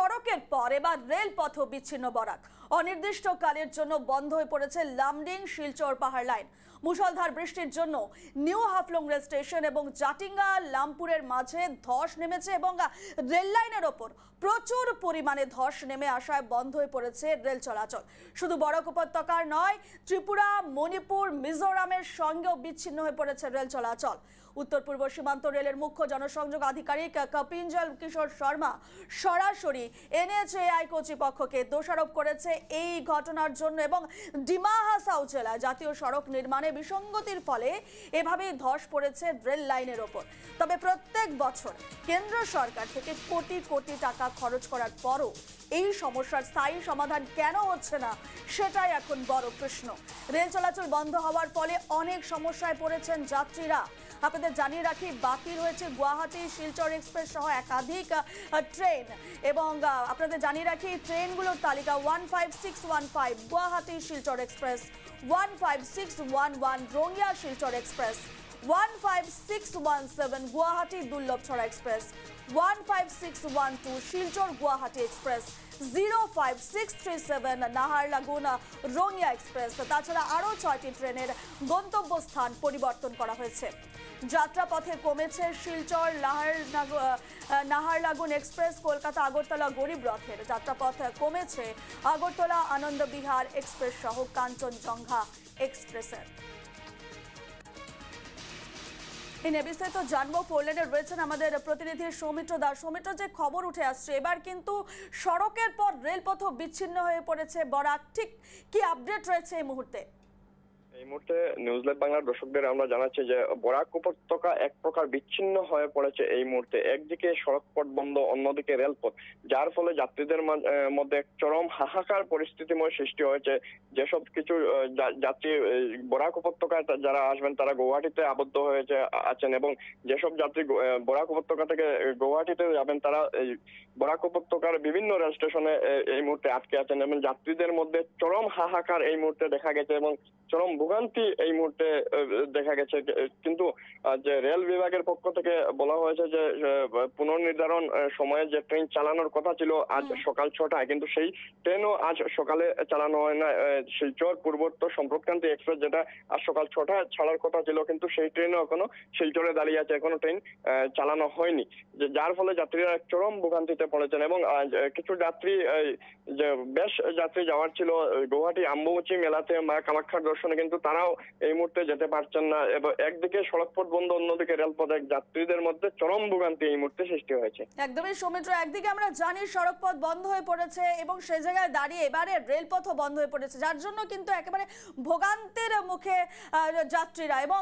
সড়কের পর এবার রেলপথ বিচ্ছিন্ন বরাক। অনির্দিষ্টকালের জন্য বন্ধ হয়ে পড়েছে লামডিং শিলচর পাহাড় লাইন। মুষলধার বৃষ্টির জন্য নিউ হাফলং রেল স্টেশন এবং জাটিঙ্গা লামপুরের মাঝে ধস নেমেছে এবং রেল লাইনের ওপর প্রচুর পরিমাণে ধস নেমে আসায় বন্ধ হয়ে পড়েছে রেল চলাচল। শুধু বরাক উপত্যকার নয়, ত্রিপুরা, মণিপুর, মিজোরামের সঙ্গেও বিচ্ছিন্ন হয়ে পড়েছে রেল চলাচল। উত্তর পূর্ব সীমান্ত রেলের মুখ্য জনসংযোগ আধিকারিক কপিঞ্জল কিশোর শর্মা সরাসরি এনএচএআই কর্তৃপক্ষকে দোষারোপ করেছে এই ঘটনার জন্য এবং ডিমা হাসাও জেলায় জাতীয় সড়ক নির্মাণে বিসঙ্গতির ফলে এভাবেই ধস পড়েছে রেল লাইনের ওপর। তবে প্রত্যেক বছর কেন্দ্র সরকার থেকে কোটি কোটি টাকা খরচ করার পরও এই সমস্যার স্থায়ী সমাধান কেন হচ্ছে না সেটাই এখন বড় প্রশ্ন। রেল চলাচল বন্ধ হওয়ার ফলে অনেক সমস্যায় পড়েছেন যাত্রীরা। আপনাদের জানিয়ে রাখি, বাতিল হয়েছে গুয়াহাটি শিলচর এক্সপ্রেস সহ একাধিক ট্রেন এবং আপনাদের জানিয়ে রাখি ট্রেনগুলোর তালিকা 15615 Guwahati Silchar express, 15611 Rangiya Silchar express, 15617 Guwahati Dullabcherra express, 15612 Silchar Guwahati express, 05637 Naharlagun Rangiya express. তাছাড়া আরও 6টি ট্রেনের গন্তব্যস্থান পরিবর্তন করা হয়েছে। যাত্রাপথে কমেছে শিলচর নাহারলাগুন এক্সপ্রেস, কলকাতা আগরতলা গরিব রথের যাত্রাপথ কমেছে আগরতলা আনন্দ বিহার এক্সপ্রেস সহ কাঞ্চনজঙ্ঘা এক্সপ্রেসের। এই বিস্তারিত জানবো, ফোরলেনে রয়েছেন আমাদের প্রতিনিধি সৌমিত্র দাস। সৌমিত্র, যে খবর উঠে আসছে এবার কিন্তু সড়কের পর রেলপথ বিচ্ছিন্ন হয়ে পড়েছে বরাক, ঠিক কি আপডেট রয়েছে এই মুহূর্তে? এই মুহূর্তে নিউজিল্যান্ড বাংলার দর্শকদের আমরা জানাচ্ছি যে বরাক উপত্যকা এক প্রকার বিচ্ছিন্ন হয়ে পড়েছে এই মুহূর্তে। একদিকে সড়ক পথ বন্ধ, অন্যদিকে রেলপথ, যার ফলে যাত্রীদের মধ্যে চরম হাহাকার পরিস্থিতিময় সৃষ্টি হয়েছে। যেসব কিছু যাত্রী বরাক উপত্যকায় যারা আসবেন তারা গুয়াহাটিতে আবদ্ধ হয়েছে আছেন এবং যেসব যাত্রী বরাক উপত্যকা থেকে গুয়াহাটিতে যাবেন তারা এই বরাক উপত্যকার বিভিন্ন রেল স্টেশনে এই মুহূর্তে আটকে আছেন এবং যাত্রীদের মধ্যে চরম হাহাকার এই মুহূর্তে দেখা গেছে এবং চরম ভোগান্তি এই মুহূর্তে দেখা গেছে। কিন্তু যে রেল বিভাগের পক্ষ থেকে বলা হয়েছে যে পুনর্নির্ধারণ সময়ে যে ট্রেন চালানোর কথা ছিল আজ সকাল 6টায়, কিন্তু সেই ট্রেনও আজ সকালে চালানো হয় না। শিলচর পূর্বোত্তর সম্পর্কক্রান্তি এক্সপ্রেস যেটা আজ সকাল 6টায় ছাড়ার কথা ছিল, কিন্তু সেই ট্রেনও এখনো শিলচরে দাঁড়িয়ে আছে, এখনো ট্রেন চালানো হয়নি, যার ফলে যাত্রীরা চরম ভোগান্তিতে পড়েছেন। এবং কিছু যাত্রী যে বেশ যাত্রী যাওয়ার ছিল গুয়াহাটি অম্বুবাচী মেলাতে মা কামাখ্যার দর্শনে, কিন্তু তারাও এই মুহূর্তে যেতে পারছেন না। এবং একদিকে সড়কপথ বন্ধ, অন্যদিকে রেলপথ, যাত্রীদের মধ্যে চরম ভোগান্তি এই মুহূর্তে সৃষ্টি হয়েছে। একদমই সৌমিত্র, একদিকে আমরা জানি সড়কপথ বন্ধ হয়ে পড়েছে এবং সেই জায়গায় দাঁড়িয়ে এবারে রেলপথও বন্ধ হয়ে পড়েছে, যার জন্য কিন্তু একেবারে ভোগান্তির মুখে যাত্রীরা। এবং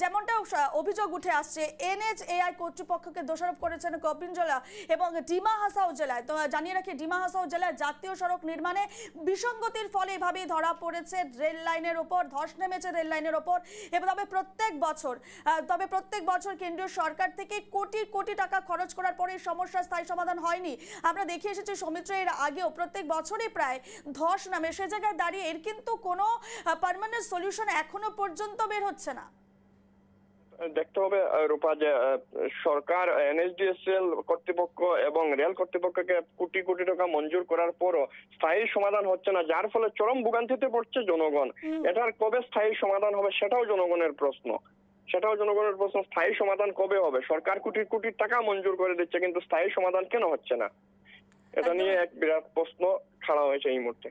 যেমনটা অভিযোগ উঠে আসছে, এনএচএআই কর্তৃপক্ষকে দোষারোপ করেছেন কপিঞ্জলা এবং ডিমা হাসাও জেলায়। তো জানিয়ে রাখি, ডিমা হাসাও জেলায় জাতীয় সড়ক নির্মাণে বিসঙ্গতির ফলে এভাবেই ধরা পড়েছে রেল লাইনের ওপর, ধস নেমেছে রেল লাইনের ওপর। এবং তবে প্রত্যেক বছর কেন্দ্রীয় সরকার থেকে কোটি কোটি টাকা খরচ করার পরে সমস্যার স্থায়ী সমাধান হয়নি। আমরা দেখে এসেছি সৌমিত্র, এর আগেও প্রত্যেক বছরই প্রায় ধস নামে, সে জায়গায় দাঁড়িয়ে এর কিন্তু কোনো পার্মানেন্ট সলিউশন এখনো পর্যন্ত বের হচ্ছে না। দেখতে হবে রূপা, যে সরকার এনএসডিএসএল কর্তৃপক্ষ এবং রেল কর্তৃপক্ষকে কোটি কোটি টাকা মঞ্জুর করার পরও স্থায়ী সমাধান হচ্ছে না, যার ফলে চরম ভোগান্তিতে পড়ছে জনগণ। এটার কবে স্থায়ী সমাধান হবে সেটাও জনগণের প্রশ্ন। স্থায়ী সমাধান কবে হবে? সরকার কোটি কোটি টাকা মঞ্জুর করে দিচ্ছে, কিন্তু স্থায়ী সমাধান কেন হচ্ছে না? এটা নিয়ে এক বিরাট প্রশ্ন খাড়া হয়েছে এই মুহূর্তে।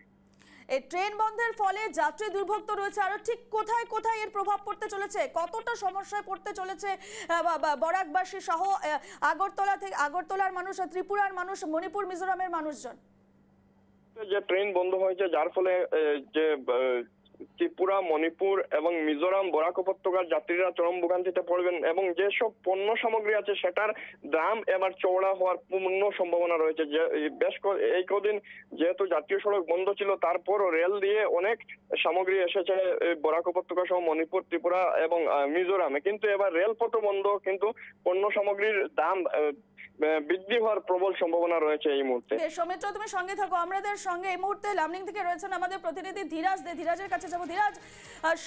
এই ট্রেন বন্ধের ফলে যাত্রী দুর্ভোগ তো রয়েছে, আরো ঠিক কোথায় কোথায় এর প্রভাব পড়তে চলেছে, কতটা সমস্যায় পড়তে চলেছে বরাকবাসী সহ আগরতলার মানুষ, ত্রিপুরার মানুষ, মণিপুর মিজোরামের মানুষজন? যে ট্রেন বন্ধ হয়েছে যার ফলে যে ত্রিপুরা, মণিপুর এবং মিজোরাম বরাক উপত্যকার যাত্রীরা চরম ভোগান্তিতে পড়বেন এবং যেসব পণ্য সামগ্রী আছে সেটার দাম এবার চওড়া হওয়ার পূর্ণ সম্ভাবনা রয়েছে। যে এই কদিন যেহেতু জাতীয় সড়ক বন্ধ ছিল, তারপরও রেল দিয়ে অনেক সামগ্রী এসেছে বরাক উপত্যকা সহ মণিপুর, ত্রিপুরা এবং মিজোরামে, কিন্তু এবার রেলপথ বন্ধ, কিন্তু পণ্য সামগ্রীর দাম বৃদ্ধি হওয়ার প্রবল সম্ভাবনা রয়েছে এই মুহূর্তে। সৌমিত্র, তুমি সঙ্গে থাকো আমাদের সঙ্গে। এই মুহূর্তে লামডিং থেকে রয়েছেন আমাদের প্রতিনিধি ধীরাজ দে। ধীরাজের কাছে যাবো। ধীরাজ,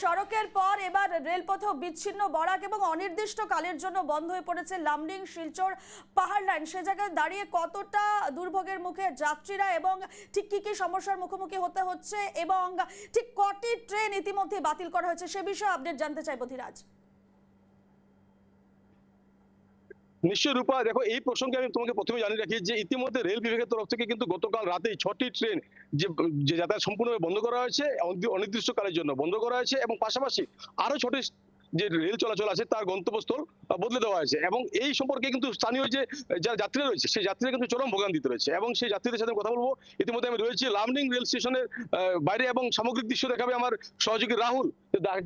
সড়কের পর এবার রেলপথ বিচ্ছিন্ন বরাক এবং অনির্দিষ্ট কালের জন্য বন্ধ হয়ে পড়েছে লামডিং শিলচর পাহাড় লাইন। সে জায়গায় দাঁড়িয়ে কতটা দুর্ভোগের মুখে যাত্রীরা এবং ঠিক কি কি সমস্যার মুখোমুখি হতে হচ্ছে এবং ঠিক কটি ট্রেন ইতিমধ্যে বাতিল করা হয়েছে সে বিষয়ে আপডেট জানতে চাইবো ধীরাজ। নিশ্চয় রূপা, দেখো এই প্রসঙ্গে আমি তোমাকে প্রথমে জানিয়ে রাখি যে ইতিমধ্যে রেল বিভাগের তরফ থেকে কিন্তু গতকাল রাতে 6টি ট্রেন যে যাতায়াত সম্পূর্ণভাবে বন্ধ করা হয়েছে, অনির্দিষ্টকালের জন্য বন্ধ করা হয়েছে এবং পাশাপাশি আরো 6টি যে রেল চলাচল আছে তার গন্তব্যস্থল বদলে দেওয়া হয়েছে। এবং এই সম্পর্কে কিন্তু স্থানীয় যে যারা যাত্রীরা রয়েছে সেই যাত্রীরা কিন্তু চরম ভোগান্তিতে রয়েছে এবং সেই যাত্রীদের সাথে কথা বলবো। ইতিমধ্যে আমি রয়েছি লামডিং রেল স্টেশনের বাইরে এবং সামগ্রিক দৃশ্য দেখাবে আমার সহযোগী রাহুল।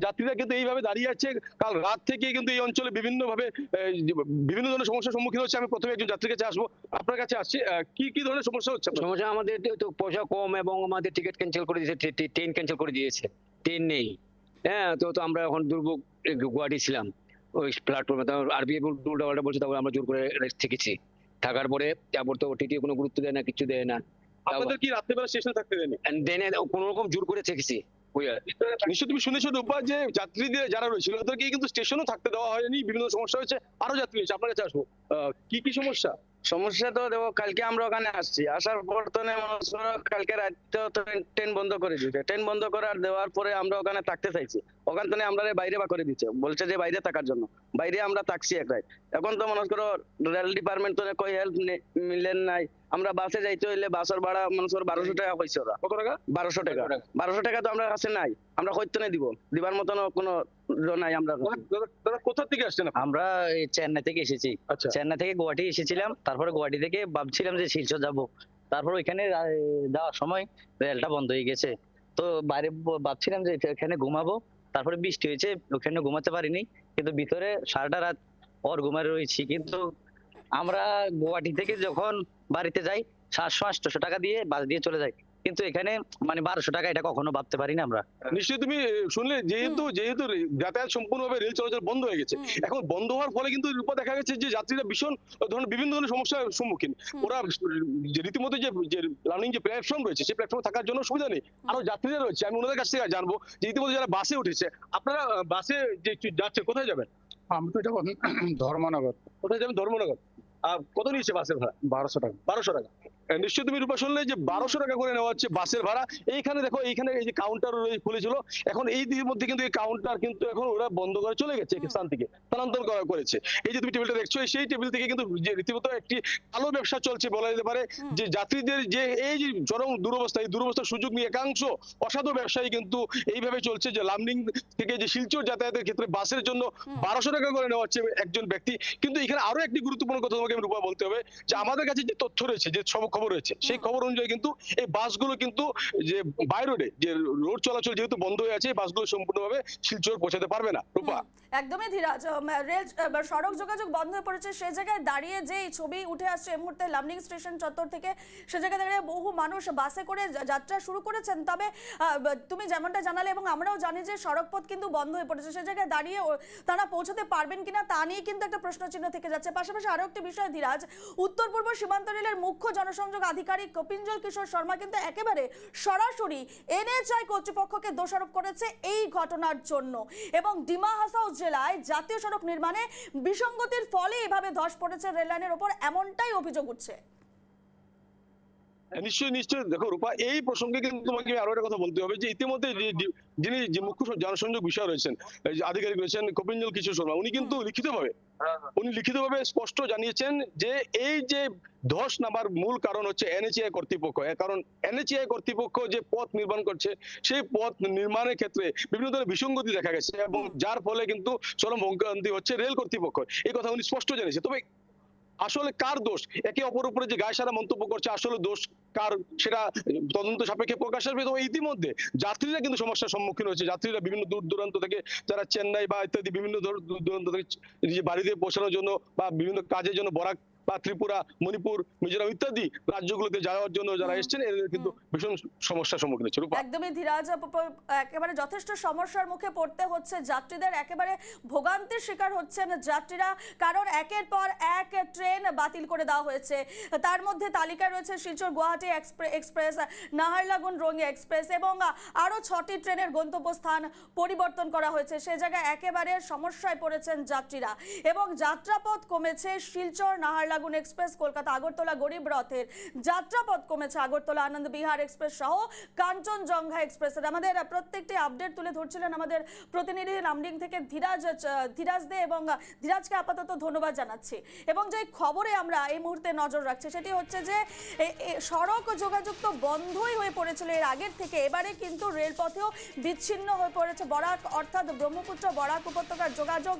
যাত্রীরা কিন্তু এইভাবে দাঁড়িয়ে আছে কাল রাত থেকে, কিন্তু এই অঞ্চলে বিভিন্ন ধরনের সমস্যার সম্মুখীন হচ্ছে। আমি প্রথমে একজন যাত্রীর কাছে আসবো, আপনার কাছে আসছি। কি কি ধরনের সমস্যা হচ্ছে? সমস্যা আমাদের তো পয়সা কম এবং আমাদের টিকিট ক্যান্সেল করে দিয়েছে, ট্রেন ক্যান্সেল করে দিয়েছে, ট্রেন নেই। হ্যাঁ, তো আমরা এখন দুর্ভোগ গুয়াহাটি ছিলাম ওই প্ল্যাটফর্মে, আরবিআই উল্টাপাল্টা বলছে, তারপরে আমরা জোর করে থেকেছি। থাকার পরে তারপর তো টিটি কোনো গুরুত্ব দেয় না, কিছু দেয় না। আপনাদের কি রাত্রেবেলা স্টেশনে থাকতে দেয়নি? দেয় না, কোনো রকম জোর করে থেকেছি। নিশ্চয় তুমি শুনেছো রূপা যে যাত্রীদের যারা রয়েছিল তাদেরকে কিন্তু স্টেশনও থাকতে দেওয়া হয়নি, বিভিন্ন সমস্যা হয়েছে। আরো যাত্রী হয়েছে, আপনার কাছে আসবো। কি কি সমস্যা? সমস্যা তো দেখো, কালকে আমরা ওখানে আসছি, আসার পর তো কালকে রাতে ট্রেন বন্ধ করে দিয়েছে। ট্রেন বন্ধ করার দেওয়ার পরে আমরা ওখানে থাকতে চাইছি, ওখান থেকে আমরা বাইরে বা করে দিচ্ছে, বলছে যে বাইরে থাকার জন্য। বাইরে আমরা থাকছি এক রাত। এখন তো মনে করো রেল ডিপার্টমেন্ট তো কই হেল্প মিলেন নাই। আমরা বাসে যাইতে হইলে বাসের ভাড়া মনে করো 1200 টাকা হয়েছে। ওরা কত টাকা? 1200 টাকা। 1200 টাকা তো আমরা কাছে নাই, আমরা কইতে না দিবার মতন কোনো নাই। আমরা দাদা কোথা থেকে আসছেন? আমরা চেন্নাই থেকে এসেছি। আচ্ছা, চেন্নাই থেকে গুয়াহাটি এসেছিলাম, তারপরে গুয়াহাটি থেকে ভাবছিলাম যে শিলচর যাব। তারপর ওইখানে যাওয়ার সময় রেলটা বন্ধ হয়ে গেছে, তো বাইরে ভাবছিলাম যে এখানে ঘুমাবো। তারপরে বৃষ্টি হয়েছে, ওখানে ঘুমাতে পারিনি, কিন্তু ভিতরে সারাটা রাত ঘুমায় রয়েছি। কিন্তু আমরা গুয়াহাটি থেকে যখন বাড়িতে যাই 700-800 টাকা দিয়ে বাস দিয়ে চলে যাই, কিন্তু এখানে মানে 1200 টাকা, এটা কখনো ভাবতে পারি না আমরা। নিশ্চয়ই তুমি শুনলে যেহেতু যাতায়াত সম্পূর্ণভাবে রেল চলাচল বন্ধ হয়ে গেছে। এখন বন্ধ হওয়ার ফলে কিন্তু দেখা গেছে যে যাত্রীরা ভীষণ বিভিন্ন ধরনের সমস্যার সম্মুখীন। ওরা রীতিমতো যে লার্নিং যে প্ল্যাটফর্ম রয়েছে সেই প্ল্যাটফর্মে থাকার জন্য সুবিধা নেই। আরো যাত্রীরা রয়েছে, আমি ওনাদের কাছ থেকে জানবো যে ইতিমধ্যে যারা বাসে উঠেছে, আপনারা বাসে যে যাচ্ছে কোথায় যাবেন? আমি তো যখন ধর্মনগর। কোথায় যাবেন? ধর্মনগর। কত নিয়েছে বাসের ভাড়া? 1200 টাকা। 1200 টাকা। নিশ্চয়ই তুমি রূপা শুনলে যে 1200 টাকা করে নেওয়া হচ্ছে বাসের ভাড়া। এইখানে দেখো, এইখানে এই যে কাউন্টার খুলেছিল, এখন এই দিকের মধ্যে কিন্তু এই কাউন্টার কিন্তু এখন ওরা বন্ধ করে চলে গেছে, স্থান থেকে স্থানান্তর করেছে। এই যে তুমি টেবিলটা দেখছো, সেই টেবিল থেকে কিন্তু যে রীতিমতো একটি কালো ব্যবসা চলছে বলা যেতে পারে। যে যাত্রীদের যে এই যে চরম দুরবস্থা, এই দুরবস্থার সুযোগ নিয়ে একাংশ অসাধু ব্যবসায়ী কিন্তু এইভাবে চলছে যে লামডিং থেকে যে শিলচর যাতায়াতের ক্ষেত্রে বাসের জন্য 1200 টাকা করে নেওয়া হচ্ছে একজন ব্যক্তি। কিন্তু এখানে আরো একটি গুরুত্বপূর্ণ কথা তোমাকে রূপা বলতে হবে যে আমাদের কাছে যে তথ্য রয়েছে, যে সব খবর রয়েছে, সেই খবর অনুযায়ী কিন্তু এই বাসগুলো কিন্তু যে বাই রোডে যে রোড চলাচল যেহেতু বন্ধ হয়ে আছে, এই বাসগুলো সম্পূর্ণভাবে শিলচর পৌঁছাতে পারবে না। রূপা, একদমই ধীরাজ, রেল সড়ক যোগাযোগ বন্ধ হয়ে পড়েছে। সে জায়গায় দাঁড়িয়ে যে ছবি উঠে আসছে এই মুহূর্তে লামডিং স্টেশন চত্বর থেকে, সে জায়গায় দাঁড়িয়ে বহু মানুষ বাসে করে যাত্রা শুরু করেছেন। তবে তুমি যেমনটা জানালে এবং আমরাও জানি যে সড়কপথ কিন্তু বন্ধ হয়ে পড়েছে, সে জায়গায় দাঁড়িয়ে তারা পৌঁছাতে পারবেন কিনা তা নিয়ে কিন্তু একটা প্রশ্নচিহ্ন থেকে যাচ্ছে। পাশাপাশি আরো একটি বিষয় ধীরাজ, উত্তর পূর্ব সীমান্ত রেলের মুখ্য জনসংযোগ আধিকারিক কপিঞ্জল কিশোর শর্মা কিন্তু একেবারে সরাসরি এনএচআই কর্তৃপক্ষকে দোষারোপ করেছে এই ঘটনার জন্য এবং ডিমা হাসাও জেলায় জাতীয় সড়ক নির্মাণে বিসঙ্গতির ফলে এভাবে ধস পড়েছে রেল লাইনের ওপর, এমনটাই অভিযোগ উঠছে। নিশ্চয়ই দেখো রূপা, এই প্রসঙ্গে কিন্তু তোমাকে আরো একটা কথা বলতে হবে যে ইতিমধ্যে যিনি যে মুখ্য জনসংযোগ বিষয় রয়েছেন, আধিকারিক রয়েছেন কপিঞ্জল কিশোর শর্মা, উনি কিন্তু লিখিতভাবে স্পষ্ট জানিয়েছেন যে এই যে ধস নামার মূল কারণ হচ্ছে এনএচএআই কর্তৃপক্ষ। কারণ এনএচএআই কর্তৃপক্ষ যে পথ নির্মাণ করছে, সেই পথ নির্মাণের ক্ষেত্রে বিভিন্ন ধরনের বিসঙ্গতি দেখা গেছে এবং যার ফলে কিন্তু চরম ভোগান্তি হচ্ছে রেল কর্তৃপক্ষ। এই কথা উনি স্পষ্ট জানিয়েছে। তবে আসলে কার দোষ, একে অপর উপরে যে গায়ে সারা মন্তব্য করছে, আসলে দোষ কার সেটা তদন্ত সাপেক্ষে প্রকাশ আসবে। তবে ইতিমধ্যে যাত্রীরা কিন্তু সমস্যার সম্মুখীন হয়েছে। যাত্রীরা বিভিন্ন দূর দূরান্ত থেকে, যারা চেন্নাই বা ইত্যাদি বিভিন্ন দূর দূরান্ত থেকে যে বাড়িতে পৌঁছানোর জন্য বা বিভিন্ন কাজের জন্য বরাক বা ত্রিপুরা, মণিপুর, মিজোরাম ইত্যাদি রাজ্যগুলোতে যাওয়ার জন্য যারা এসেছেন এদের কিন্তু ভীষণ সমস্যার সম্মুখীন হচ্ছে। রূপা, একদমই ধীরাজ, একেবারে যথেষ্ট সমস্যার মুখে পড়তে হচ্ছে যাত্রীদের, একেবারে ভোগান্তির শিকার হচ্ছেন যাত্রীরা, কারণ একের পর এক ট্রেন বাতিল করে দেওয়া হয়েছে। তার মধ্যে তালিকায় রয়েছে শিলচর গুয়াহাটি এক্সপ্রেস, নাহারলাগুন রোঙ্গিয়া এক্সপ্রেস এবং আরও 6টি ট্রেনের গন্তব্যস্থান পরিবর্তন করা হয়েছে। সে জায়গায় একেবারে সমস্যায় পড়েছেন যাত্রীরা এবং যাত্রাপথ কমেছে। শিলচর নাহারলাগুন এক্সপ্রেস, কলকাতা আগরতলা গরিব রথের যাত্রাপথ কমেছে। আগরতলা আনন্দ বিহার এক্সপ্রেস সহ কাঞ্চনজঙ্ঘা এক্সপ্রেসের আমাদের প্রত্যেকটি আপডেট তুলে ধরছিলেন আমাদের প্রতিনিধি লামডিং থেকে ধীরাজ দে, এবং ধীরাজকে আপাতত ধন্যবাদ জানাচ্ছি। এবং যে খবরে আমরা এই মুহূর্তে নজর রাখছি সেটি হচ্ছে যে সড়ক যোগাযোগ তো বন্ধই হয়ে পড়েছিল এর আগের থেকে, এবারে কিন্তু রেলপথেও বিচ্ছিন্ন হয়ে পড়েছে বরাক, অর্থাৎ ব্রহ্মপুত্র বরাক উপত্যকার যোগাযোগ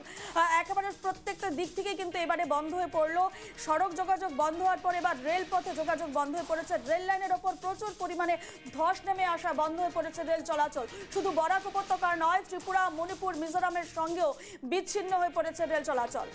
একেবারে প্রত্যেকটা দিক থেকে কিন্তু এবারে বন্ধ হয়ে পড়লো। সড়ক যোগাযোগ বন্ধ হওয়ার পর এবার রেলপথে যোগাযোগ বন্ধ হয়ে পড়েছে। রেল লাইনের ওপর প্রচুর পরিমাণে ধস নেমে আসা, বন্ধ হয়ে পড়েছে রেল চলাচল। শুধু বরাক উপত্যকার নয়, ত্রিপুরা, মণিপুর, মিজোরামের সঙ্গেও বিচ্ছিন্ন হয়ে পড়েছে রেল চলাচল।